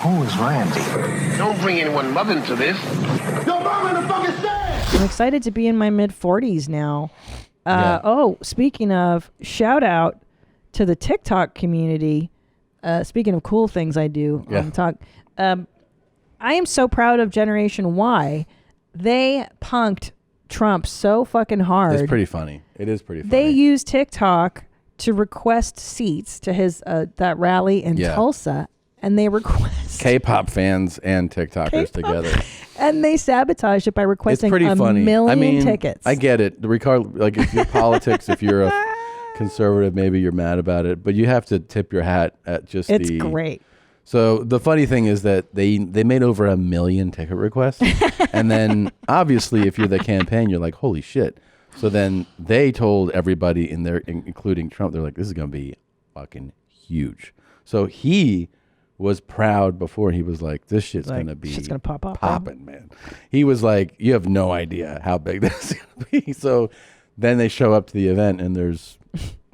Who is Randy? Don't bring anyone mother into this. Your mom in the fucking stand! I'm excited to be in my mid-40s now. Oh, speaking of, shout out to the TikTok community. Speaking of cool things I do on talk, I am so proud of Generation Y. They punked Trump so fucking hard. It's pretty funny. It is pretty funny. They used TikTok to request seats to his that rally in Tulsa, and they request K-pop fans and TikTokers together, and they sabotaged it by requesting it's pretty funny. million tickets. I get it. Like if you're politics, if you're a conservative, maybe you're mad about it, but you have to tip your hat at just it's great. So the funny thing is that they made over 1 million ticket requests, and then obviously if you're the campaign, you're like, holy shit. So then they told everybody including Trump, they're like, this is going to be fucking huge. So he was proud before. He was like, this shit's going to be popping, man. He was like, you have no idea how big this is going to be. So then they show up to the event and there's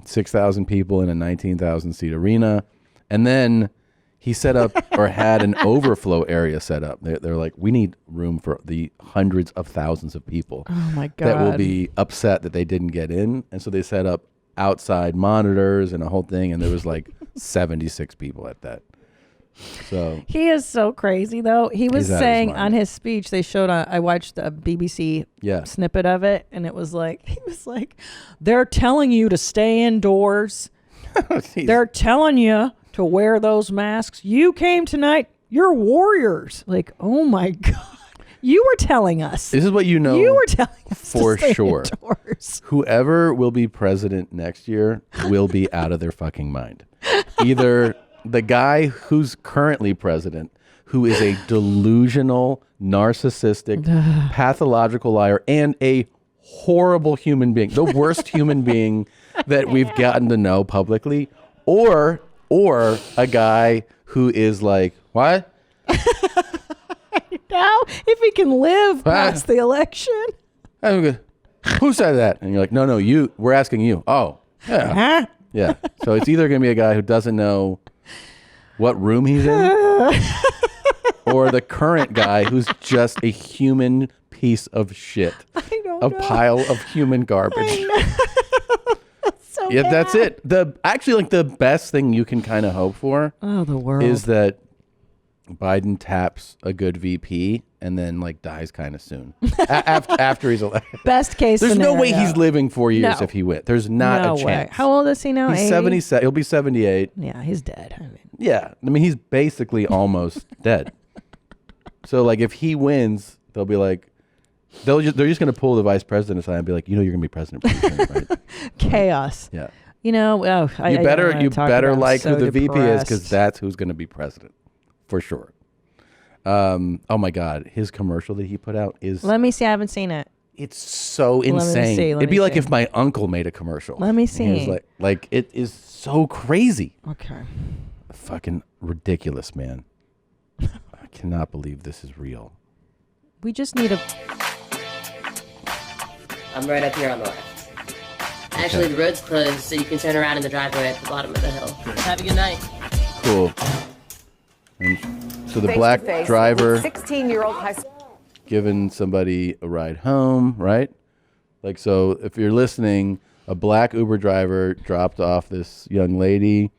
6,000 people in a 19,000 seat arena. And then he set up or had an overflow area set up. They're like, we need room for the hundreds of thousands of people my God. that will be upset that they didn't get in. And so they set up outside monitors and a whole thing. And there was like 76 people at that. So he is so crazy, though. He was saying his on his speech, they showed I watched a BBC snippet of it, and it was like, he was like, they're telling you to stay indoors. They're telling you to wear those masks. You came tonight. You're warriors. Like, oh my God. You were telling us. This is what you know. You were telling us for to stay sure. Indoors. Whoever will be president next year will be out of their fucking mind. Either the guy who's currently president, who is a delusional, narcissistic, pathological liar, and a horrible human being, the worst human being that we've gotten to know publicly, or a guy who is like, what? Now, if he can live past the election. Who said that? And you're like, no, you. We're asking you. Oh, yeah. Huh? Yeah. So it's either going to be a guy who doesn't know what room he's in, or the current guy who's just a human piece of shit. I don't know. Pile of human garbage. So yeah, bad. that's it. The best thing you can kind of hope for the world is that Biden taps a good VP and then like dies kind of soon after he's elected. Best case There's scenario. no way he's living 4 years if he wins. There's not a chance. Way. How old is he now? He's 80? 77. He'll be 78. Yeah, he's dead. He's basically almost dead. So like if he wins, they'll be like, they're just going to pull the vice president aside and be like, you're going to be president pretty soon, right? Chaos. Yeah. You better like so who the VP is, because depressed. that's who's going to be president for sure. Oh my God, his commercial that he put out is. Let me see. I haven't seen it. It's so insane. It'd be like if my uncle made a commercial. Let me see. And he was like it is so crazy. Okay. Fucking ridiculous, man. I cannot believe this is real. We just need a. I'm right up here on the left. Actually, the road's closed, so you can turn around in the driveway at the bottom of the hill. Have a good night. Cool. And so the black driver 16-year-old high school giving somebody a ride home, right? Like, so if you're listening, a black Uber driver dropped off this young lady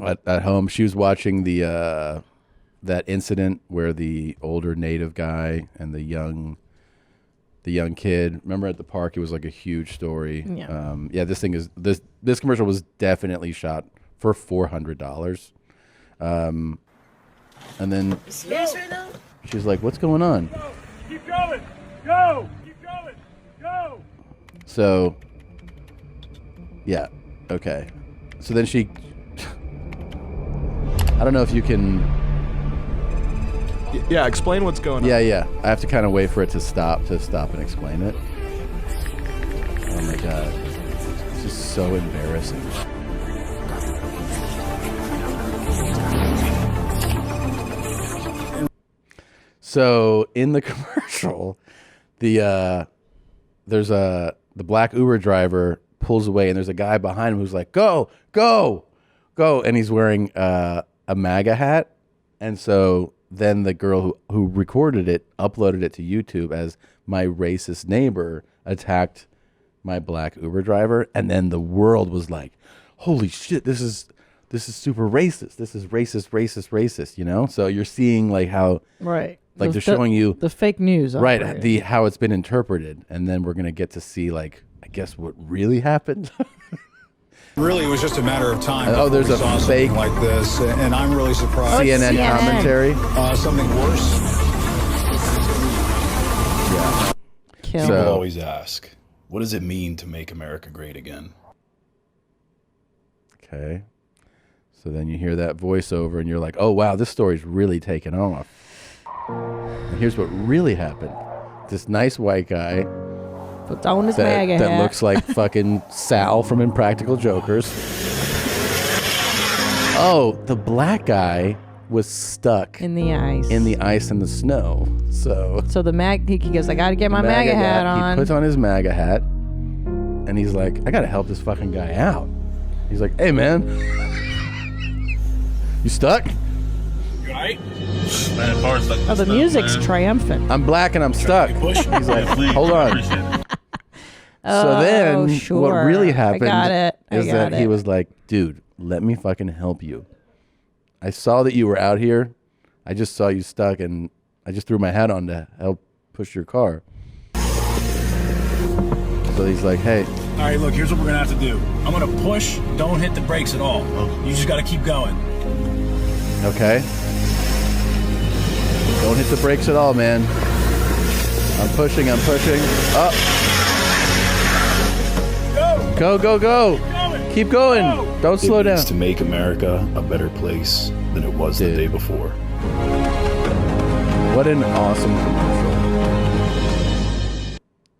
at home. She was watching the that incident where the older Native guy and the young kid. Remember at the park, it was like a huge story. Yeah. This commercial was definitely shot for $400. And then she's like, "What's going on?" Go. Keep going. Go. Keep going. Go. So, yeah, okay. So then she, I don't know if you can. Yeah, explain what's going on. Yeah. I have to kind of wait for it to stop and explain it. Oh my God, this is so embarrassing. So in the commercial, the black Uber driver pulls away, and there's a guy behind him who's like, "Go, go, go!" And he's wearing a MAGA hat, And so then the girl who recorded it uploaded it to YouTube as my racist neighbor attacked my black Uber driver, and then the world was like, "Holy shit, this is super racist. This is racist, you know?" So you're seeing like how right. Like they're showing you the fake news, right? operating. How it's been interpreted, and then we're gonna get to see like I guess what really happened. Really, it was just a matter of time. Oh, there's a saw fake like this, and I'm really surprised. CNN commentary. Something worse. Yeah. People always ask, "What does it mean to make America great again?" Okay. So then you hear that voiceover, and you're like, "Oh wow, this story's really taken off." And here's what really happened: this nice white guy puts on his MAGA that hat. looks like fucking Sal from Impractical Jokers. Oh, the black guy was stuck in the ice. In the ice and the snow. So he goes, I gotta get my MAGA hat on. He puts on his MAGA hat, and he's like, I gotta help this fucking guy out. He's like, hey man, you stuck? You alright? Oh, the music's triumphant. I'm black and I'm stuck. He's like, hold on. So then what really happened is that he was like, dude, let me fucking help you. I saw that you were out here. I just saw you stuck, and I just threw my hat on to help push your car. So he's like, hey. All right, look, here's what we're going to have to do. I'm going to push. Don't hit the brakes at all. You just got to keep going. Okay. Don't hit the brakes at all, man. I'm pushing. Up. Go. Keep going. Don't slow down. To make America a better place than it was the day before. What an awesome commercial.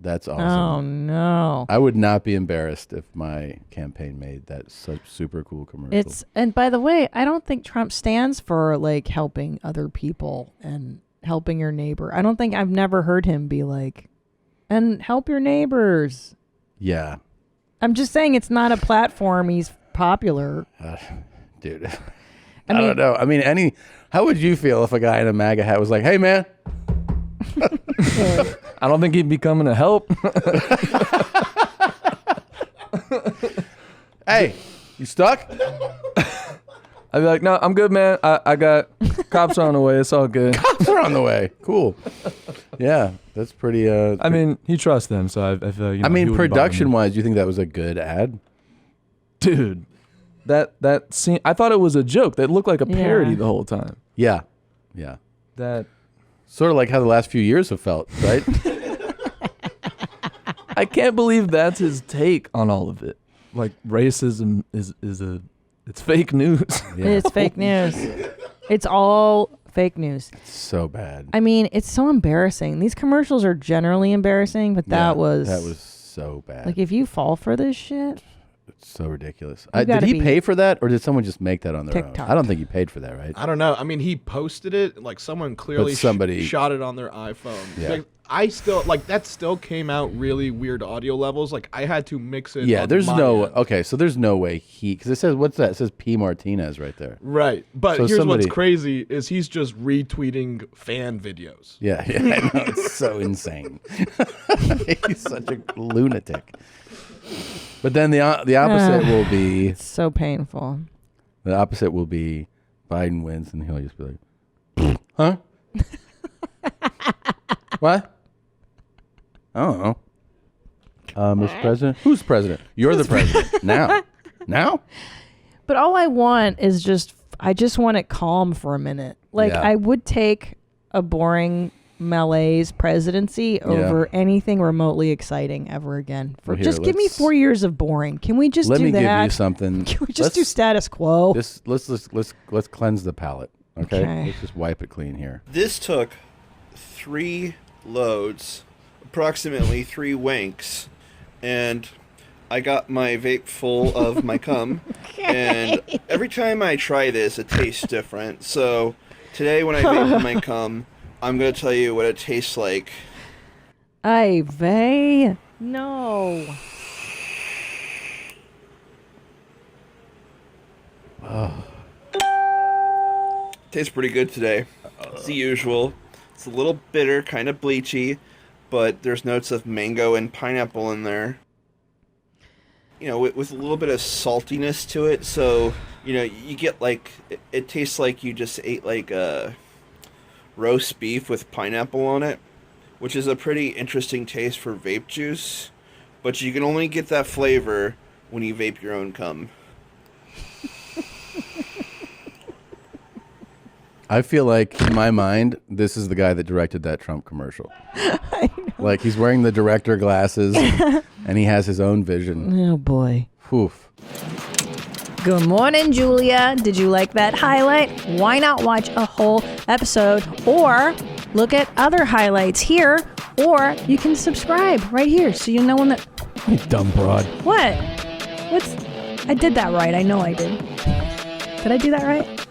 That's awesome. Oh, no. I would not be embarrassed if my campaign made that such super cool commercial. And by the way, I don't think Trump stands for like helping other people and helping your neighbor. I've never heard him be like, and help your neighbors. Yeah. I'm just saying it's not a platform he's popular. Dude. I don't know. I mean, how would you feel if a guy in a MAGA hat was like, hey, man? I don't think he'd be coming to help. Hey, you stuck? I'd be like, no, I'm good, man. I got cops are on the way. It's all good. Cops are on the way. Cool. Yeah, that's pretty. I mean, he trusts them, so I feel like, I mean, production-wise, do you think that was a good ad? Dude, that scene, I thought it was a joke. That looked like a parody the whole time. Yeah. That sort of like how the last few years have felt, right? I can't believe that's his take on all of it. Like racism it's fake news. Yeah. It's fake news. It's all fake news. It's so bad. I mean, it's so embarrassing. These commercials are generally embarrassing, but that was so bad. Like if you fall for this shit, it's so ridiculous. Did he pay for that, or did someone just make that on their own? I don't think he paid for that, right? I don't know. I mean, he posted it. Like someone clearly shot it on their iPhone. Yeah. Like, I still that still came out really weird audio levels. Like I had to mix it. Yeah, on there's my no end. okay. So there's no way because it says what's that? It says P Martinez right there. Right, but So here's what's crazy is he's just retweeting fan videos. Yeah, I know, it's so insane. He's such a lunatic. But then the opposite will be it's so painful. The opposite will be Biden wins and he'll just be like, huh? What? I don't know. Mr. President? Who's president? You're the president. Now? But all I want is I just want it calm for a minute. Like Yeah. I would take a boring malaise presidency over anything remotely exciting ever again. Well, here, just give me 4 years of boring. Can we just do that? Let me give you something. Can we just do status quo? Let's cleanse the palate. Okay? Okay. Let's just wipe it clean here. This took 3 loads, approximately 3 wanks, and I got my vape full of my cum. And every time I try this, it tastes different. So today when I vape my cum, I'm going to tell you what it tastes like. Vey. No. Tastes pretty good today. It's the usual. It's a little bitter, kind of bleachy, but there's notes of mango and pineapple in there. You know, with a little bit of saltiness to it, so, you know, you get like, it tastes like you just ate like a roast beef with pineapple on it, which is a pretty interesting taste for vape juice, but you can only get that flavor when you vape your own cum. I feel like, in my mind, this is the guy that directed that Trump commercial. I know. Like, he's wearing the director glasses, and he has his own vision. Oh, boy. Oof. Good morning, Julia. Did you like that highlight? Why not watch a whole episode or look at other highlights here, or you can subscribe right here so you know when that... You dumb broad. What? I did that right. I know I did. Did I do that right?